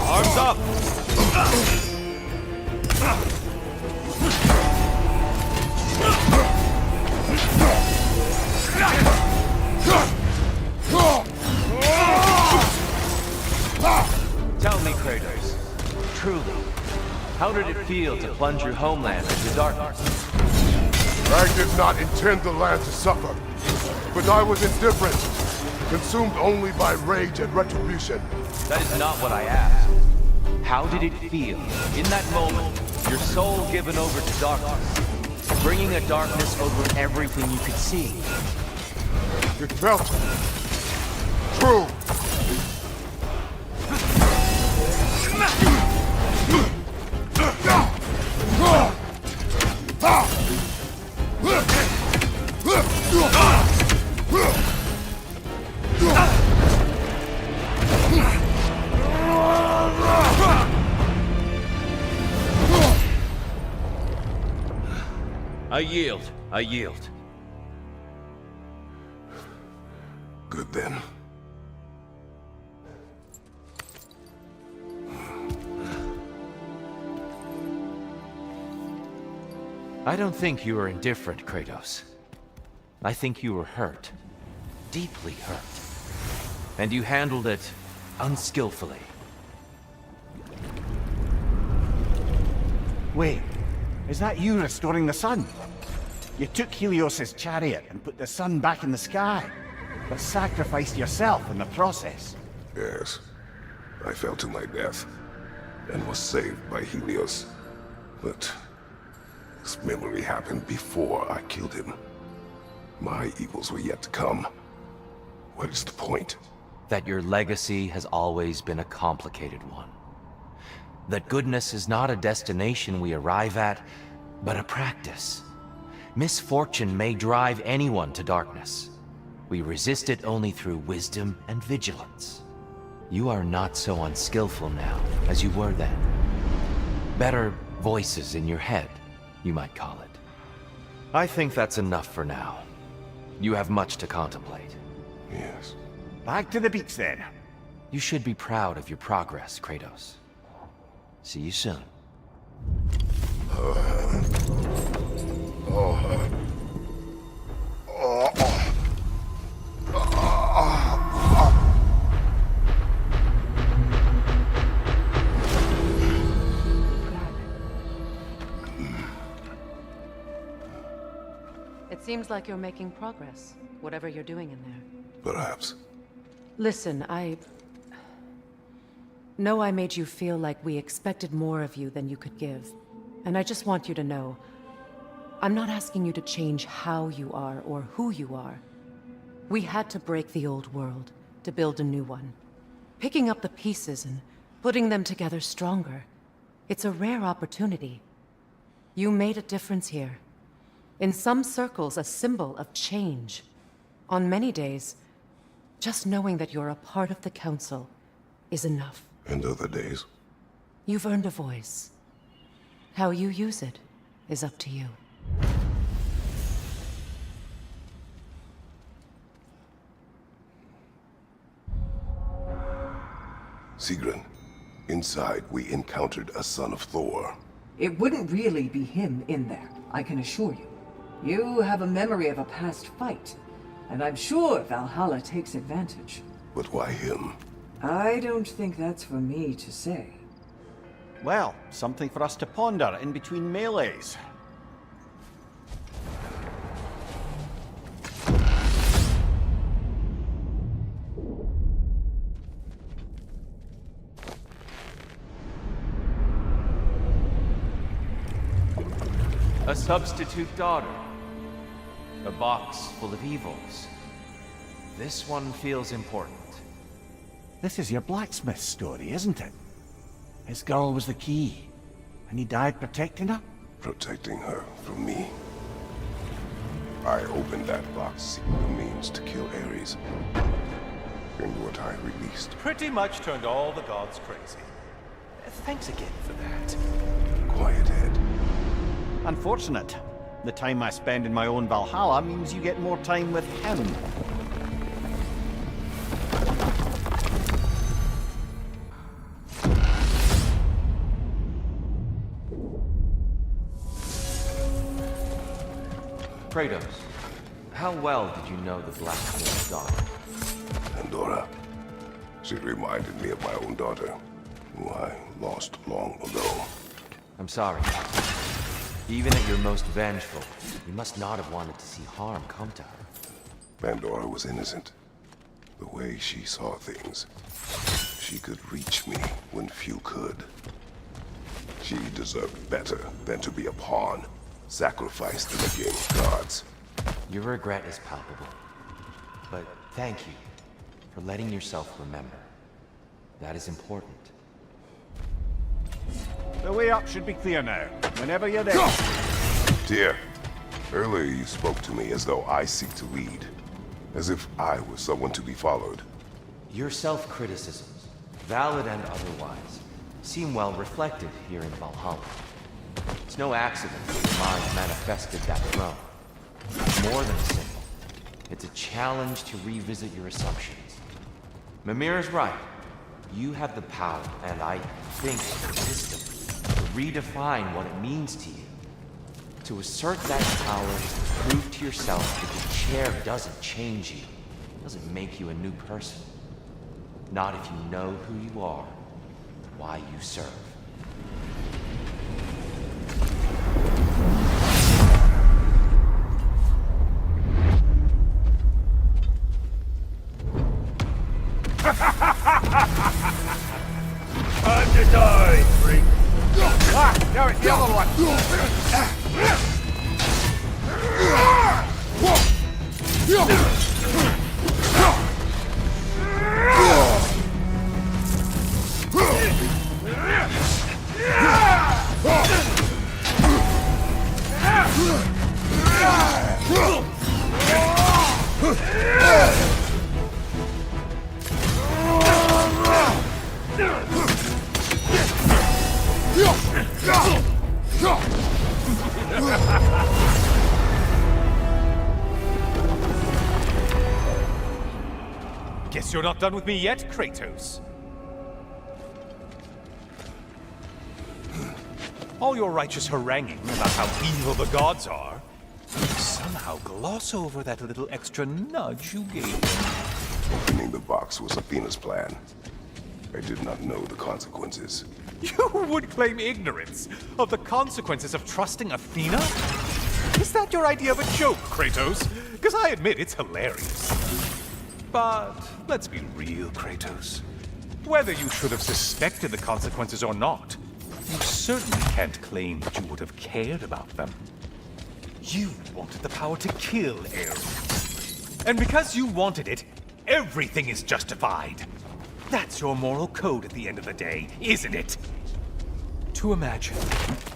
Arms up! Tell me, Kratos, truly, how did it feel to plunge your homeland into darkness? I did not intend the land to suffer, but I was indifferent, consumed only by rage and retribution. That is not what I asked. How did it feel, in that moment, your soul given over to darkness, bringing a darkness over everything you could see? It felt true. I yield. Good then. I don't think you were indifferent, Kratos. I think you were hurt. Deeply hurt. And you handled it unskillfully. Wait, is that you restoring the sun? You took Helios's chariot and put the sun back in the sky, but sacrificed yourself in the process. Yes. I fell to my death, and was saved by Helios. But this memory happened before I killed him. My evils were yet to come. What is the point? That your legacy has always been a complicated one. That goodness is not a destination we arrive at, but a practice. Misfortune may drive anyone to darkness. We resist it only through wisdom and vigilance. You are not so unskillful now as you were then. Better voices in your head, you might call it. I think that's enough for now. You have much to contemplate. Yes. Back to the beach then. You should be proud of your progress, Kratos. See you soon. It seems like you're making progress, whatever you're doing in there. Perhaps. Listen, I know I made you feel like we expected more of you than you could give. And I just want you to know, I'm not asking you to change how you are or who you are. We had to break the old world to build a new one. Picking up the pieces and putting them together stronger. It's a rare opportunity. You made a difference here. In some circles, a symbol of change. On many days, just knowing that you're a part of the Council is enough. And other days? You've earned a voice. How you use it is up to you. Sigrun, inside we encountered a son of Thor. It wouldn't really be him in there, I can assure you. You have a memory of a past fight, and I'm sure Valhalla takes advantage. But why him? I don't think that's for me to say. Well, something for us to ponder in between melees. A substitute daughter. A box full of evils. This one feels important. This is your blacksmith story, isn't it? His girl was the key, and he died protecting her? Protecting her from me. I opened that box seeking the means to kill Ares. And what I released. Pretty much turned all the gods crazy. Thanks again for that. Quiet head. Unfortunate. The time I spend in my own Valhalla means you get more time with him. Kratos, how well did you know the blacksmith's daughter? Pandora. She reminded me of my own daughter, who I lost long ago. I'm sorry. Even at your most vengeful, you must not have wanted to see harm come to her. Pandora was innocent. The way she saw things, she could reach me when few could. She deserved better than to be a pawn, sacrificed in a game of gods. Your regret is palpable. But thank you for letting yourself remember. That is important. The way up should be clear now. Whenever you're there. Dear, earlier you spoke to me as though I seek to lead. As if I was someone to be followed. Your self-criticisms, valid and otherwise, seem well reflected here in Valhalla. It's no accident that your mind manifested that throne. It's more than a symbol. It's a challenge to revisit your assumptions. Mimir is right. You have the power, and I think the wisdom, to redefine what it means to you. To assert that power is to prove to yourself that the chair doesn't change you, doesn't make you a new person. Not if you know who you are, why you serve. Time to die, freak! Ah, now it's the other one! Guess you're not done with me yet, Kratos. All your righteous haranguing about how evil the gods are, you somehow gloss over that little extra nudge you gave me. Opening the box was Athena's plan. I did not know the consequences. You would claim ignorance of the consequences of trusting Athena? Is that your idea of a joke, Kratos? Because I admit it's hilarious. But let's be real, Kratos. Whether you should have suspected the consequences or not, you certainly can't claim that you would have cared about them. You wanted the power to kill Ares. And because you wanted it, everything is justified. That's your moral code at the end of the day, isn't it? To imagine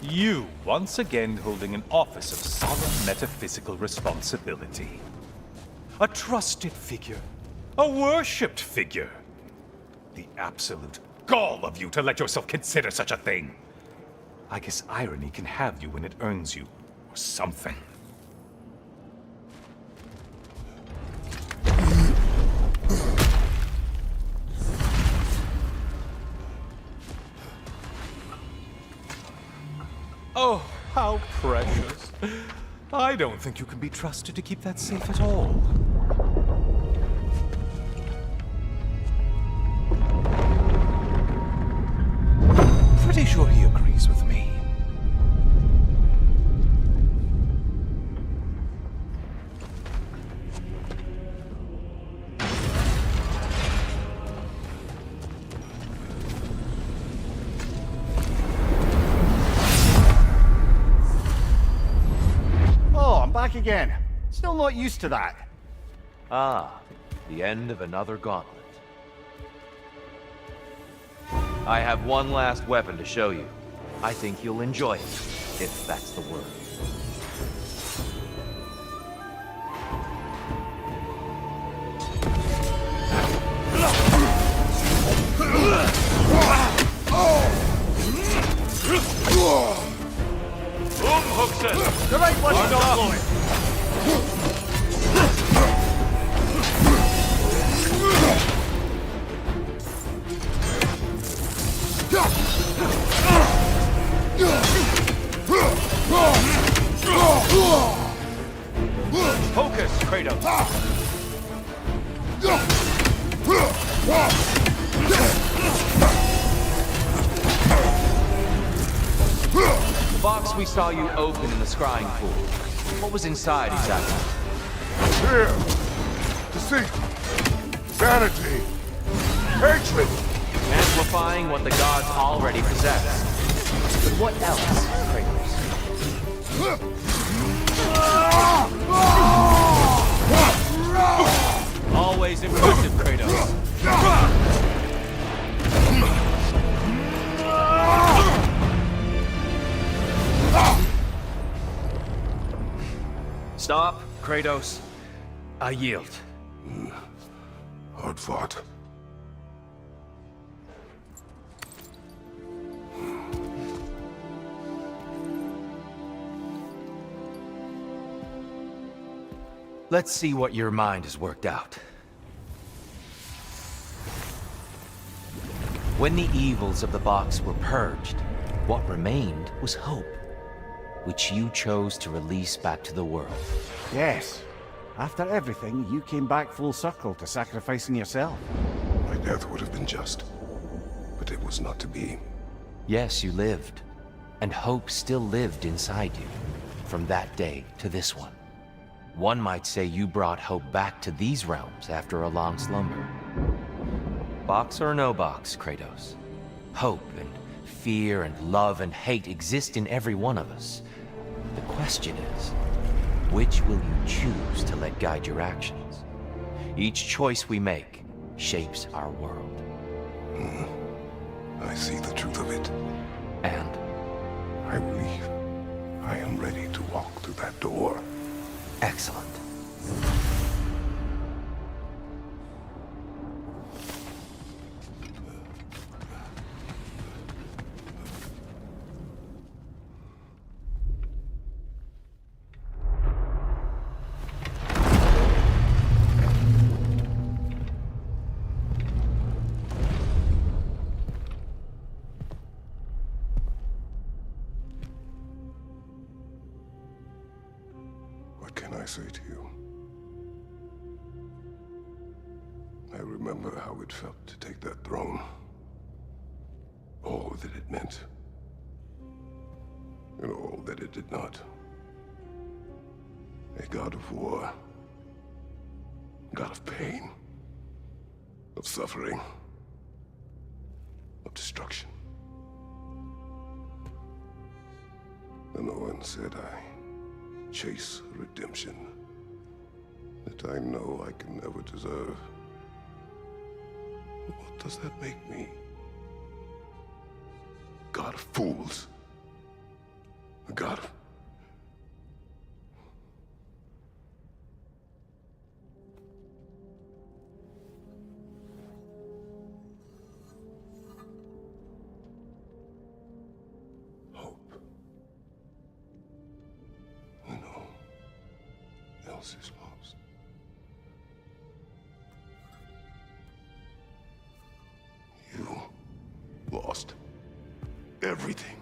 you once again holding an office of solemn metaphysical responsibility. A trusted figure. A worshipped figure. The absolute gall of you to let yourself consider such a thing. I guess irony can have you when it earns you, or something. Oh, how precious. I don't think you can be trusted to keep that safe at all. Pretty sure he agrees with me. back again. Still not used to that. Ah, the end of another gauntlet. I have one last weapon to show you. I think you'll enjoy it, if that's the word. Hookson! The right one, Arm Lloyd. Focus, Kratos! The box we saw you open in the scrying pool. What was inside exactly? Fear, deceit, vanity, hatred. Amplifying what the gods already possess. But what else, Kratos? Always impressive, Kratos. Stop, Kratos. I yield. Hard fought. Let's see what your mind has worked out. When the evils of the box were purged, what remained was hope, which you chose to release back to the world. Yes. After everything, you came back full circle to sacrificing yourself. My death would have been just, but it was not to be. Yes, you lived, and hope still lived inside you, from that day to this one. One might say you brought hope back to these realms after a long slumber. Box or no box, Kratos. Hope and fear and love and hate exist in every one of us. The question is, which will you choose to let guide your actions? Each choice we make shapes our world. I see the truth of it. And I believe I am ready to walk through that door. excellent. What can I say to you? I remember how it felt to take that throne. All that it meant. And all that it did not. A god of war. God of pain. Of suffering. Of destruction. And the one said I chase redemption that I know I can never deserve. What does that make me? God of fools. A god of... hope. When all else is lost. You lost everything.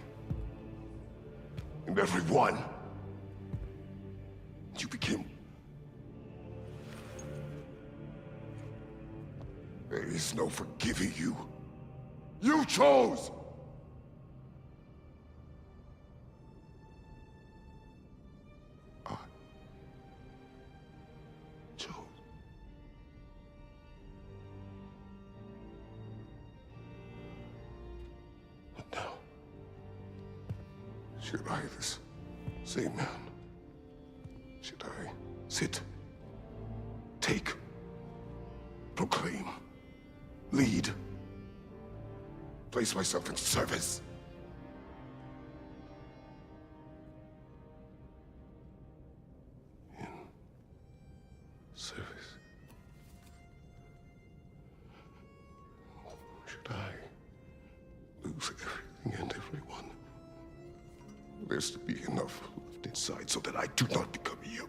And everyone. You became... There is no forgiving you. You chose! I chose. But now, should I, this same man, should Sit. Take. Proclaim. Lead. Place myself in service. In service. Should I lose everything and everyone? There's to be enough left inside so that I do not become you.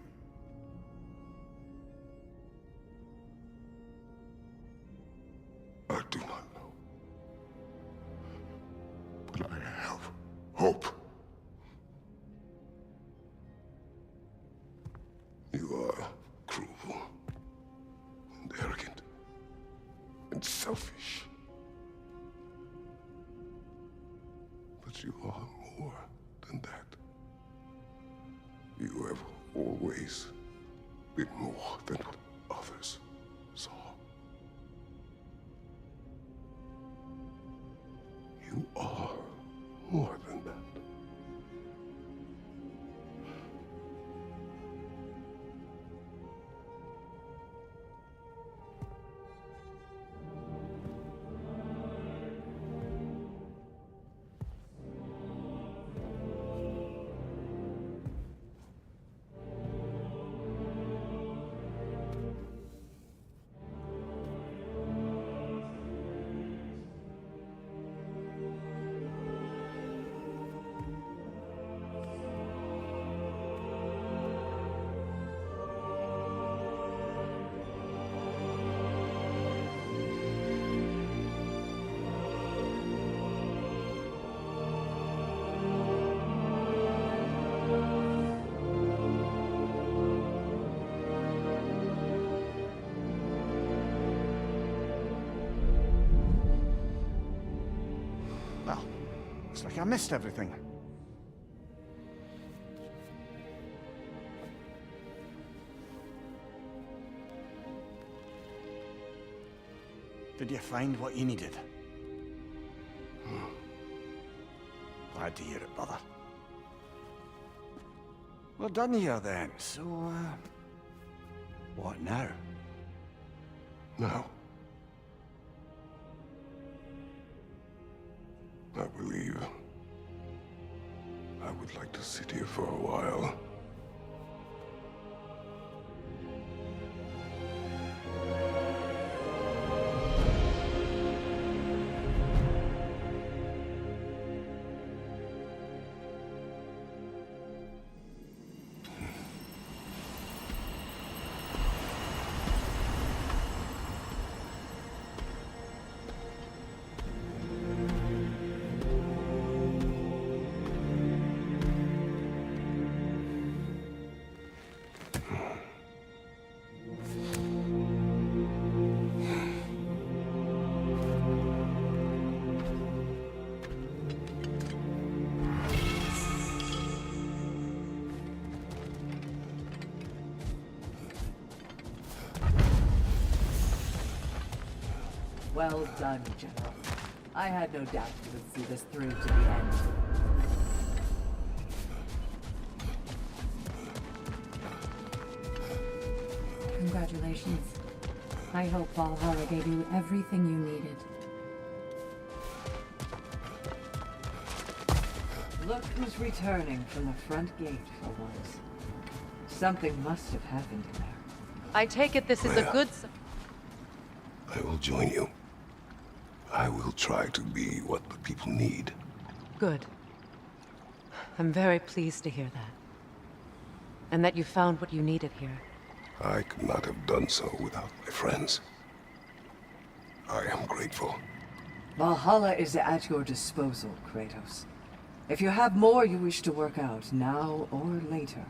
I do not know. But I have hope. You are cruel and arrogant and selfish. But you are more than that. You have always been more than what others saw. You are more than that. Well, looks like I missed everything. Did you find what you needed? Glad to hear it, brother. We're done here then, so, what now? Now, I believe I would like to sit here for a while. Well done, General. I had no doubt you would see this through to the end. Congratulations. I hope Valhalla gave you everything you needed. Look who's returning from the front gate for once. Something must have happened in there. I take it this is a good... I will join you. I will try to be what the people need. Good. I'm very pleased to hear that. And that you found what you needed here. I could not have done so without my friends. I am grateful. Valhalla is at your disposal, Kratos. If you have more you wish to work out, now or later,